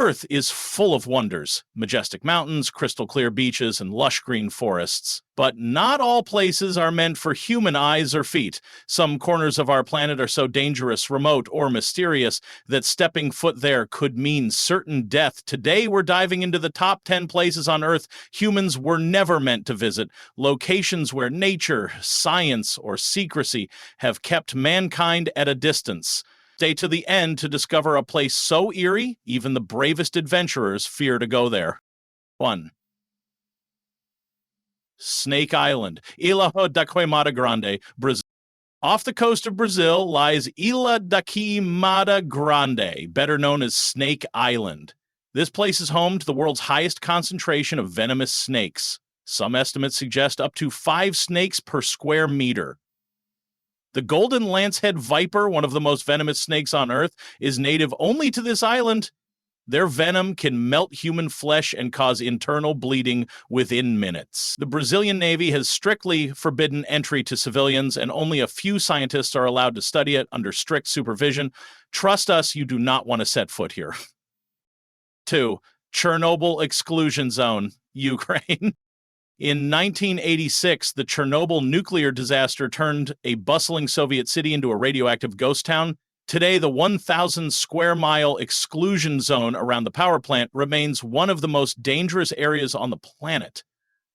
Earth is full of wonders, majestic mountains, crystal clear beaches, and lush green forests. But not all places are meant for human eyes or feet. Some corners of our planet are so dangerous, remote, or mysterious that stepping foot there could mean certain death. Today, we're diving into the top 10 places on Earth humans were never meant to visit, locations where nature, science, or secrecy have kept mankind at a distance. Stay to the end to discover a place so eerie, even the bravest adventurers fear to go there. 1. Snake Island, Ilha da Queimada Grande, Brazil. Off the coast of Brazil lies Ilha da Queimada Grande, better known as Snake Island. This place is home to the world's highest concentration of venomous snakes. Some estimates suggest up to 5 snakes per square meter. The golden lancehead viper, one of the most venomous snakes on Earth, is native only to this island. Their venom can melt human flesh and cause internal bleeding within minutes. The Brazilian Navy has strictly forbidden entry to civilians, and only a few scientists are allowed to study it under strict supervision. Trust us, you do not want to set foot here. 2. Chernobyl Exclusion Zone, Ukraine. In 1986, the Chernobyl nuclear disaster turned a bustling Soviet city into a radioactive ghost town. Today, the 1,000 square mile exclusion zone around the power plant remains one of the most dangerous areas on the planet.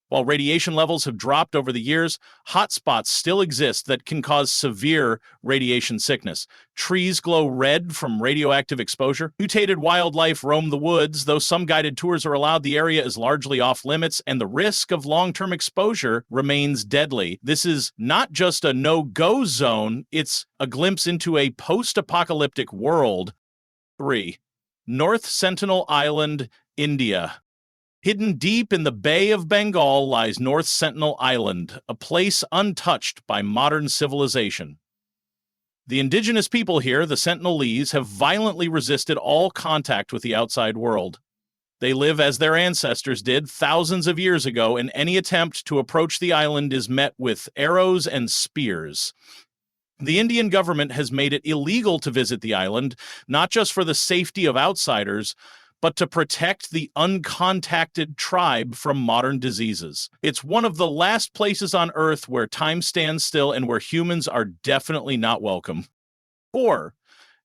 While radiation levels have dropped over the years, hotspots still exist that can cause severe radiation sickness. Trees glow red from radioactive exposure. Mutated wildlife roam the woods. Though some guided tours are allowed, the area is largely off limits, and the risk of long-term exposure remains deadly. This is not just a no-go zone, it's a glimpse into a post-apocalyptic world. 3. North Sentinel Island, India. Hidden deep in the Bay of Bengal lies North Sentinel Island, a place untouched by modern civilization. The indigenous people here, the Sentinelese, have violently resisted all contact with the outside world. They live as their ancestors did thousands of years ago, and any attempt to approach the island is met with arrows and spears. The Indian government has made it illegal to visit the island, not just for the safety of outsiders, but to protect the uncontacted tribe from modern diseases. It's one of the last places on Earth where time stands still and where humans are definitely not welcome. 4.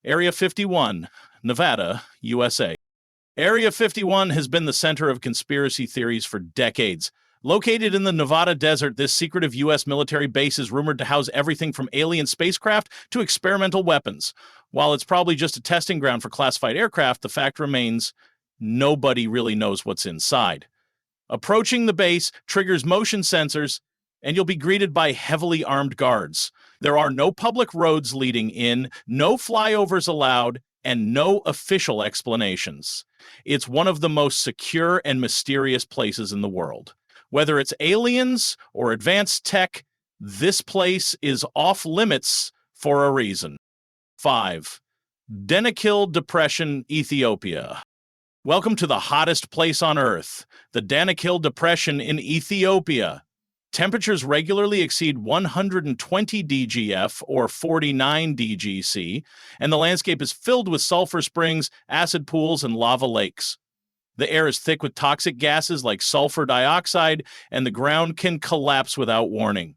Area 51, Nevada, USA. Area 51 has been the center of conspiracy theories for decades. Located in the Nevada desert, this secretive U.S. military base is rumored to house everything from alien spacecraft to experimental weapons. While it's probably just a testing ground for classified aircraft, the fact remains nobody really knows what's inside. Approaching the base triggers motion sensors, and you'll be greeted by heavily armed guards. There are no public roads leading in, no flyovers allowed, and no official explanations. It's one of the most secure and mysterious places in the world. Whether it's aliens or advanced tech, this place is off limits for a reason. 5. Danakil Depression, Ethiopia. Welcome to the hottest place on Earth, the Danakil Depression in Ethiopia. Temperatures regularly exceed 120 DGF or 49 DGC, and the landscape is filled with sulfur springs, acid pools, and lava lakes. The air is thick with toxic gases like sulfur dioxide, and the ground can collapse without warning.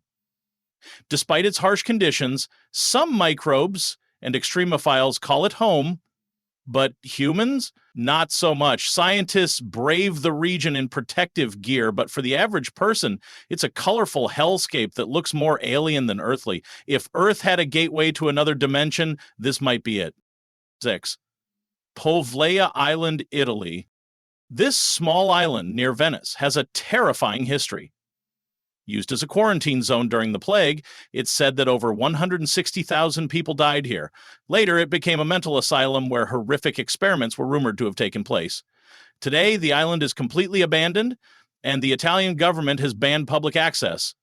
Despite its harsh conditions, some microbes and extremophiles call it home, but humans? Not so much. Scientists brave the region in protective gear, but for the average person, it's a colorful hellscape that looks more alien than earthly. If Earth had a gateway to another dimension, this might be it. 6. Povlea Island, Italy. This small island near Venice has a terrifying history. Used as a quarantine zone during the plague, it's said that over 160,000 people died here. Later, it became a mental asylum where horrific experiments were rumored to have taken place. Today, the island is completely abandoned, and the Italian government has banned public access.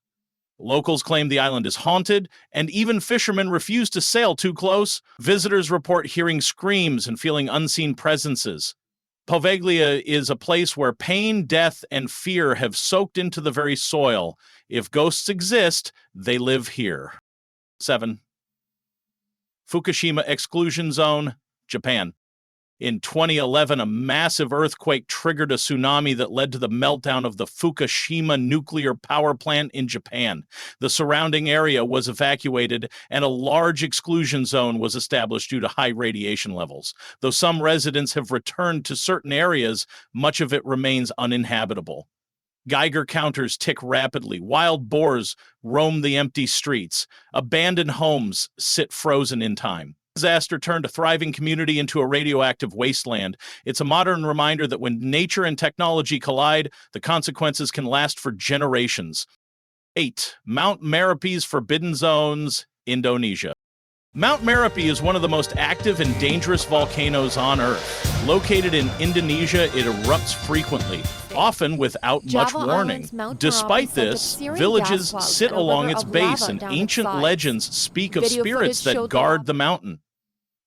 Locals claim the island is haunted, and even fishermen refuse to sail too close. Visitors report hearing screams and feeling unseen presences. Poveglia is a place where pain, death, and fear have soaked into the very soil. If ghosts exist, they live here. 7. Fukushima Exclusion Zone, Japan. In 2011, a massive earthquake triggered a tsunami that led to the meltdown of the Fukushima nuclear power plant in Japan. The surrounding area was evacuated, and a large exclusion zone was established due to high radiation levels. Though some residents have returned to certain areas, much of it remains uninhabitable. Geiger counters tick rapidly. Wild boars roam the empty streets. Abandoned homes sit frozen in time. Disaster turned a thriving community into a radioactive wasteland. It's a modern reminder that when nature and technology collide, the consequences can last for generations. 8. Mount Merapi's Forbidden Zones, Indonesia. Mount Merapi is one of the most active and dangerous volcanoes on Earth. Located in Indonesia, it erupts frequently, often without much warning. Despite this, villages sit along its base, and ancient legends speak of spirits that guard the mountain.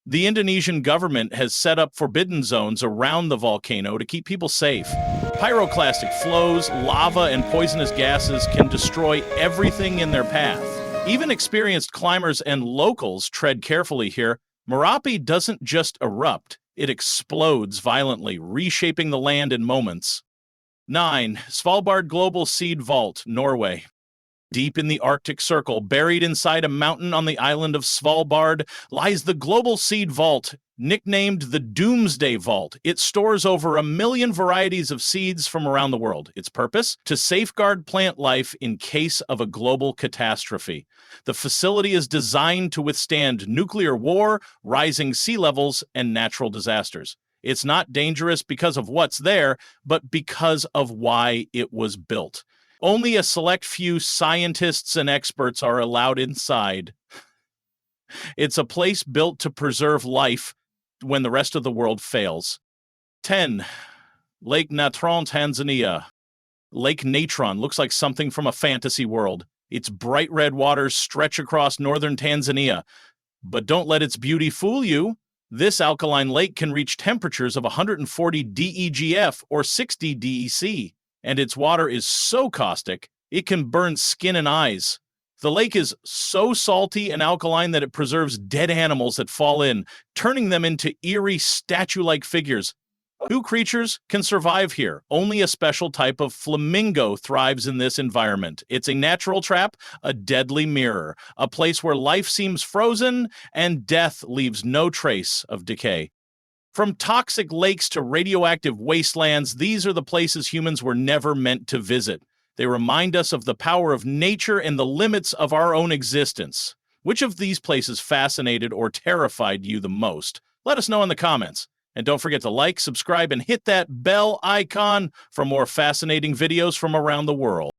The Indonesian government has set up forbidden zones around the volcano to keep people safe. Pyroclastic flows, lava, and poisonous gases can destroy everything in their path. Even experienced climbers and locals tread carefully here. Merapi doesn't just erupt, it explodes violently, reshaping the land in moments. 9. Svalbard Global Seed Vault, Norway. Deep in the Arctic Circle, buried inside a mountain on the island of Svalbard, lies the Global Seed Vault, nicknamed the Doomsday Vault. It stores over 1 million varieties of seeds from around the world. Its purpose? To safeguard plant life in case of a global catastrophe. The facility is designed to withstand nuclear war, rising sea levels, and natural disasters. It's not dangerous because of what's there, but because of why it was built. Only a select few scientists and experts are allowed inside. It's a place built to preserve life when the rest of the world fails. 10. Lake Natron, Tanzania. Lake Natron looks like something from a fantasy world. Its bright red waters stretch across northern Tanzania. But don't let its beauty fool you. This alkaline lake can reach temperatures of 140 DEGF or 60 DEC. And its water is so caustic, it can burn skin and eyes. The lake is so salty and alkaline that it preserves dead animals that fall in, turning them into eerie statue-like figures. Few creatures can survive here. Only a special type of flamingo thrives in this environment. It's a natural trap, a deadly mirror, a place where life seems frozen and death leaves no trace of decay. From toxic lakes to radioactive wastelands, these are the places humans were never meant to visit. They remind us of the power of nature and the limits of our own existence. Which of these places fascinated or terrified you the most? Let us know in the comments. And don't forget to like, subscribe, and hit that bell icon for more fascinating videos from around the world.